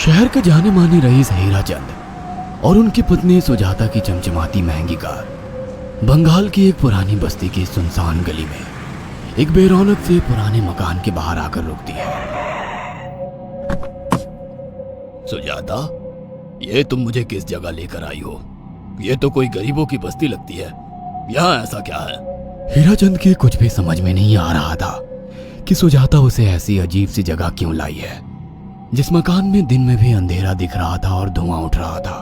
शहर के जाने माने रईस हीरा चंद और उनकी पत्नी सुजाता की चमचमाती महंगी कार बंगाल की एक पुरानी बस्ती की सुनसान गली में एक बेरौनक से पुराने मकान के बाहर आकर रुकती है। सुजाता, ये तुम मुझे किस जगह लेकर आई हो? ये तो कोई गरीबों की बस्ती लगती है, यहाँ ऐसा क्या है? हीरा चंद के कुछ भी समझ में नहीं आ रहा था कि सुजाता उसे ऐसी अजीब सी जगह क्यों लाई है, जिस मकान में दिन में भी अंधेरा दिख रहा था और धुआं उठ रहा था।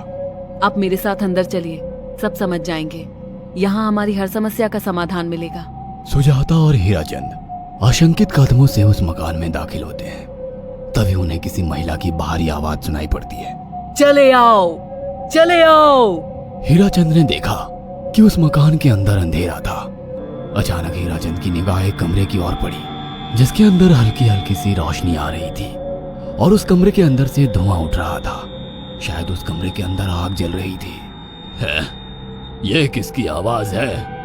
आप मेरे साथ अंदर चलिए, सब समझ जाएंगे। यहाँ हमारी हर समस्या का समाधान मिलेगा। सुजाता और हीरा चंद आशंकित कदमों से उस मकान में दाखिल होते हैं। तभी उन्हें किसी महिला की बाहरी आवाज सुनाई पड़ती है। चले आओ, चले आओ। हीरा चंद ने देखा कि उस मकान के अंदर अंधेरा था। अचानक हीरा चंद की निगाह एक कमरे की ओर पड़ी, जिसके अंदर हल्की हल्की सी रोशनी आ रही थी और उस कमरे के अंदर से धुआं उठ रहा था। शायद उस कमरे के अंदर आग जल रही थी। है? ये किसकी आवाज है?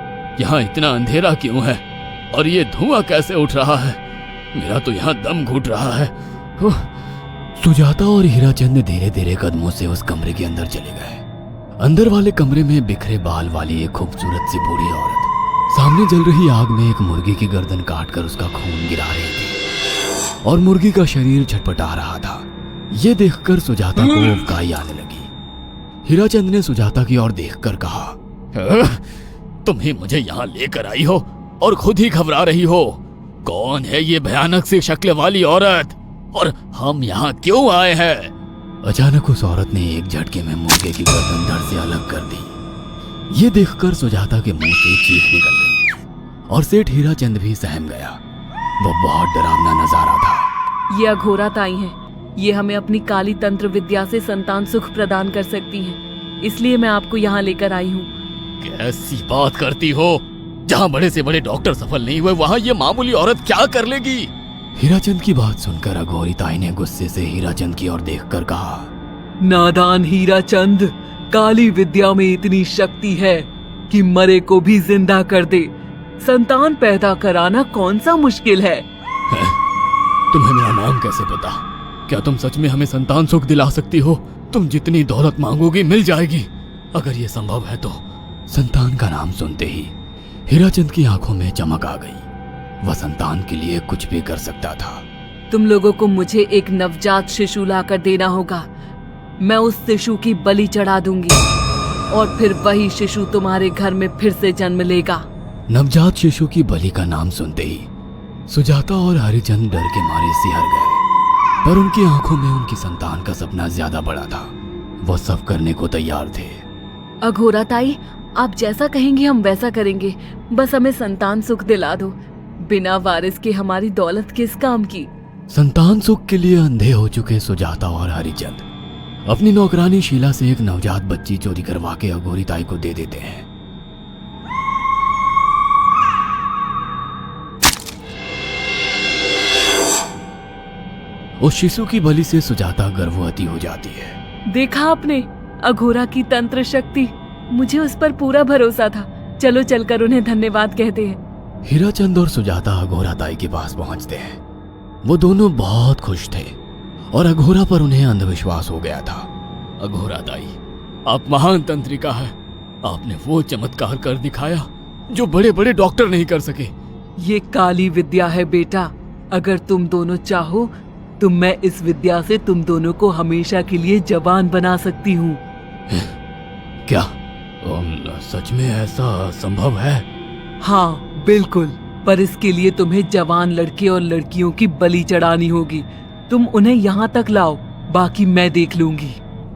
यहाँ इतना अंधेरा क्यों है और ये धुआं कैसे उठ रहा है? मेरा तो यहाँ दम घुट रहा है। सुजाता और हीरा चंद धीरे धीरे कदमों से उस कमरे के अंदर चले गए। अंदर वाले कमरे में बिखरे बाल वाली एक खूबसूरत सी बूढ़ी औरत सामने जल रही आग में एक मुर्गी की गर्दन काटकर उसका खून गिरा रही थी और मुर्गी का शरीर छटपटा रहा था। ये देखकर सुजाता को उबकाई आने लगी। हीरा चंद ने सुजाता की ओर देखकर कहा, तुम ही मुझे यहाँ लेकर आई हो और खुद ही घबरा रही हो। कौन है ये भयानक सी शक्ल वाली औरत और हम यहाँ क्यों आए हैं? अचानक उस औरत ने एक झटके में मुर्गे की गर्दन धड़ से अलग कर दी। ये देखकर सुजाता के मुंह से चीख निकल गई और सेठ हीरा चंद भी सहम गया। वो बहुत डरावना नजारा था। ये अघोरा ताई हैं। ये हमें अपनी काली तंत्र विद्या से संतान सुख प्रदान कर सकती हैं। इसलिए मैं आपको यहाँ लेकर आई हूँ। कैसी बात करती हो? जहाँ बड़े से बड़े डॉक्टर सफल नहीं हुए, वहाँ ये मामूली औरत क्या कर लेगी? हीराचंद की बात सुनकर अघोरी ताई ने गुस्से से हीराचंद की ओर देखकर कहा, नादान हीराचंद, काली विद्या में इतनी शक्ति है कि मरे को भी जिंदा कर दे। संतान पैदा कराना कौन सा मुश्किल है? तुम्हें मेरा नाम कैसे पता? क्या तुम सच में हमें संतान सुख दिला सकती हो? तुम जितनी दौलत मांगोगी मिल जाएगी, अगर ये संभव है तो। संतान का नाम सुनते ही हीराचंद की आंखों में चमक आ गई। वह संतान के लिए कुछ भी कर सकता था। तुम लोगों को मुझे एक नवजात शिशु लाकर देना होगा। मैं उस शिशु की बलि चढ़ा दूंगी और फिर वही शिशु तुम्हारे घर में फिर से जन्म लेगा। नवजात शिशु की बलि का नाम सुनते ही सुजाता और हरिचंद डर के मारे सिहर गए, पर उनकी आंखों में उनकी संतान का सपना ज्यादा बड़ा था। वो सब करने को तैयार थे। अघोरा ताई, आप जैसा कहेंगे हम वैसा करेंगे। बस हमें संतान सुख दिला दो। बिना वारिस के हमारी दौलत किस काम की? संतान सुख के लिए अंधे हो चुके सुजाता और हरिचंद अपनी नौकरानी शीला से एक नवजात बच्ची चोरी करवा के अघोरी ताई को दे देते हैं। उस शिशु की बलि से सुजाता गर्भवती हो जाती है। देखा आपने अघोरा की तंत्र शक्ति? मुझे उस पर पूरा भरोसा था। चलो चलकर उन्हें धन्यवाद कहते हैं। हीराचंद और सुजाता अघोरा ताई के पास पहुंचते हैं। वो दोनों बहुत खुश थे और अघोरा पर उन्हें अंधविश्वास हो गया था। अघोरा ताई, आप महान तंत्रिका है। आपने वो चमत्कार कर दिखाया जो बड़े बड़े डॉक्टर नहीं कर सके। ये काली विद्या है बेटा। अगर तुम दोनों चाहो तो मैं इस विद्या से तुम दोनों को हमेशा के लिए जवान बना सकती हूँ। क्या सच में ऐसा संभव है? हाँ बिल्कुल, पर इसके लिए तुम्हें जवान लड़के और लड़कियों की बलि चढ़ानी होगी। तुम उन्हें यहाँ तक लाओ, बाकी मैं देख लूंगी।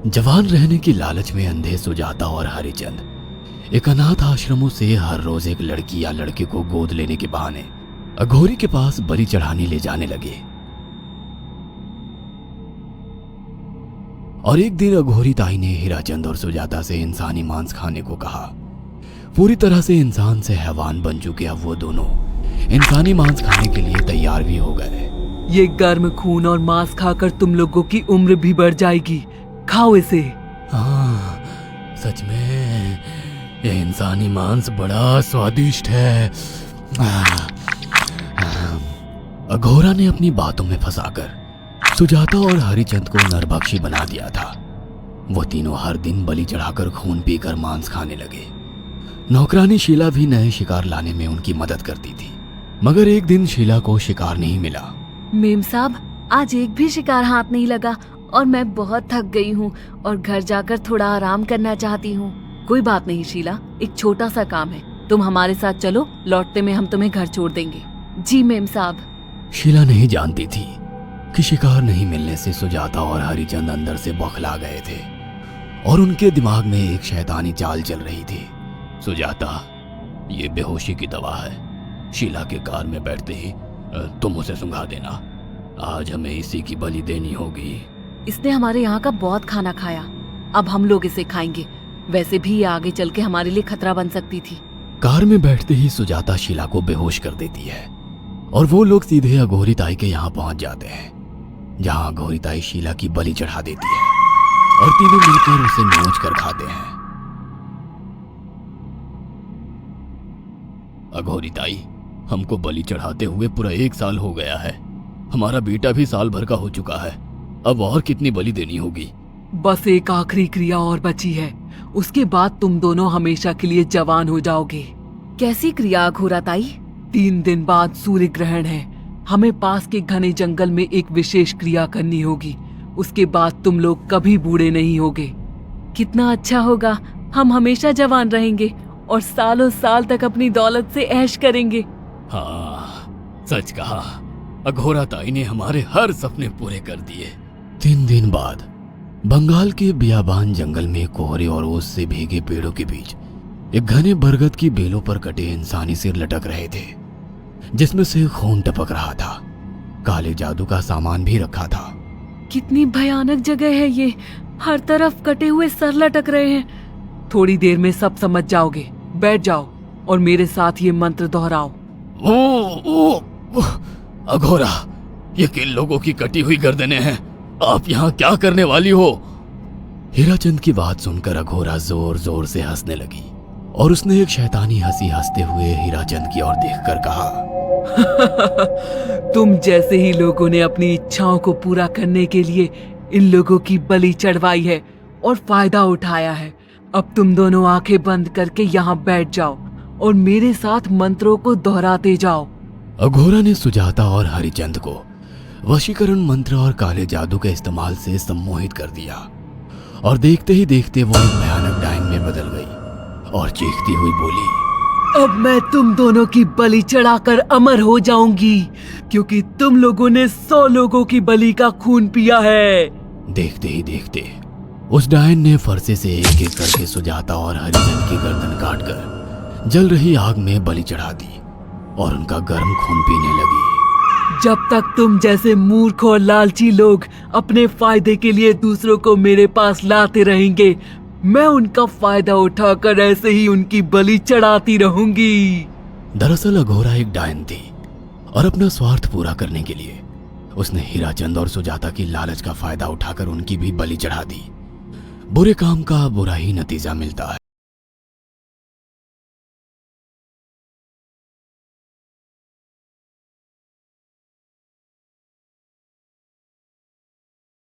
जवान रहने की लालच में अंधे सुजाता और हरिचंद एक अनाथ आश्रमों से हर रोज एक लड़की या लड़के को गोद लेने के बहाने अघोरी के पास बलि चढ़ाने ले जाने लगे। और एक दिन अघोरी ताई ने हीराचंद और सुजाता से इंसानी मांस खाने को कहा। पूरी तरह से इंसान से हैवान बन चुके अब वो दोनों इंसानी मांस खाने के लिए तैयार भी हो गए। ये गर्म खून और मांस खाकर तुम लोगों की उम्र भी बढ़ जाएगी। खाओ इसे। हाँ, सच में ये इंसानी मांस बड़ा स्वादिष्ट है। अघोरा ने अपनी बातों में फंसाकर सुजाता और हरिचंद को नरभक्षी बना दिया था। वो तीनों हर दिन बलि चढ़ाकर खून पीकर मांस खाने लगे। नौकरानी शीला भी नए शिकार लाने में उनकी मदद करती थी, मगर एक दिन शीला को शिकार नहीं मिला। मेम साहब, आज एक भी शिकार हाथ नहीं लगा और मैं बहुत थक गई हूँ और घर जाकर थोड़ा आराम करना चाहती हूँ। कोई बात नहीं शीला, एक छोटा सा काम है, तुम हमारे साथ चलो, लौटते में हम तुम्हें घर छोड़ देंगे। जी मेम साहब। शीला नहीं जानती थी कि शिकार नहीं मिलने से सुजाता और हरिचंद अंदर से बौखला गए थे और उनके दिमाग में एक शैतानी चाल चल रही थी। सुजाता, ये बेहोशी की दवा है। शीला के कार में बैठते ही तुम उसे सुंघा देना। आज हमें इसी की बलि देनी होगी। इसने हमारे यहाँ का बहुत खाना खाया, अब हम लोग इसे खाएंगे। वैसे भी ये आगे चल के हमारे लिए खतरा बन सकती थी। कार में बैठते ही सुजाता शीला को बेहोश कर देती है और वो लोग सीधे अघोरी ताई के यहाँ पहुंच जाते हैं, जहाँ अघोरी ताई शीला की बलि चढ़ा देती है और तीनों मिलकर उसे नोच कर खाते हैं। अघोरी ताई, हमको बलि चढ़ाते हुए पूरा 1 साल हो गया है। हमारा बेटा भी साल भर का हो चुका है। अब और कितनी बलि देनी होगी? बस एक आखिरी क्रिया और बची है, उसके बाद तुम दोनों हमेशा के लिए जवान हो जाओगे। कैसी क्रिया अघोरा ताई? 3 दिन बाद सूर्य ग्रहण है। हमें पास के घने जंगल में एक विशेष क्रिया करनी होगी। उसके बाद तुम लोग कभी बूढ़े नहीं होगे। कितना अच्छा होगा, हम हमेशा जवान रहेंगे और सालों साल तक अपनी दौलत से ऐश करेंगे। हाँ, सच कहा। अघोरा ताई ने हमारे हर सपने पूरे कर दिए। 3 दिन बाद बंगाल के बियाबान जंगल में कोहरे और ओस से भीगे पेड़ों के बीच एक घने बरगद की बेलों पर कटे इंसानी सिर लटक रहे थे, जिसमें से खून टपक रहा था। काले जादू का सामान भी रखा था। कितनी भयानक जगह है ये, हर तरफ कटे हुए सर लटक रहे हैं। थोड़ी देर में सब समझ जाओगे। बैठ जाओ और मेरे साथ ये मंत्र दोहराओ। अघोरा, ये किन लोगों की कटी हुई गर्दनें हैं? आप यहाँ क्या करने वाली हो? हीराचंद की बात सुनकर अघोरा जोर जोर से हंसने लगी और उसने एक शैतानी हंसी हंसते हुए हीराचंद की ओर देखकर कहा, तुम जैसे ही लोगों ने अपनी इच्छाओं को पूरा करने के लिए इन लोगों की बलि चढ़वाई है और फायदा उठाया है। अब तुम दोनों आंखें बंद करके यहाँ बैठ जाओ और मेरे साथ मंत्रों को दोहराते जाओ। अघोरा ने सुजाता और हरिचंद को वशीकरण मंत्र और काले जादू के इस्तेमाल से सम्मोहित कर दिया और देखते ही देखते वो एक भयानक डायन में बदल गई और चीखती हुई बोली, अब मैं तुम दोनों की बलि चढ़ाकर अमर हो जाऊंगी, क्योंकि तुम लोगों ने 100 लोगों की बलि का खून पिया है। देखते ही देखते उस डायन ने फरसे से एक एक करके सुजाता और हरिचंद की गर्दन काटकर जल रही आग में बलि चढ़ा दी और उनका गर्म खून पीने लगी। जब तक तुम जैसे मूर्ख और लालची लोग अपने फायदे के लिए दूसरों को मेरे पास लाते रहेंगे, मैं उनका फायदा उठाकर ऐसे ही उनकी बलि चढ़ाती रहूंगी। दरअसल अघोरा एक डायन थी और अपना स्वार्थ पूरा करने के लिए उसने हीराचंद और सुजाता की लालच का फायदा उठाकर उनकी भी बलि चढ़ा दी। बुरे काम का बुरा ही नतीजा मिलता है।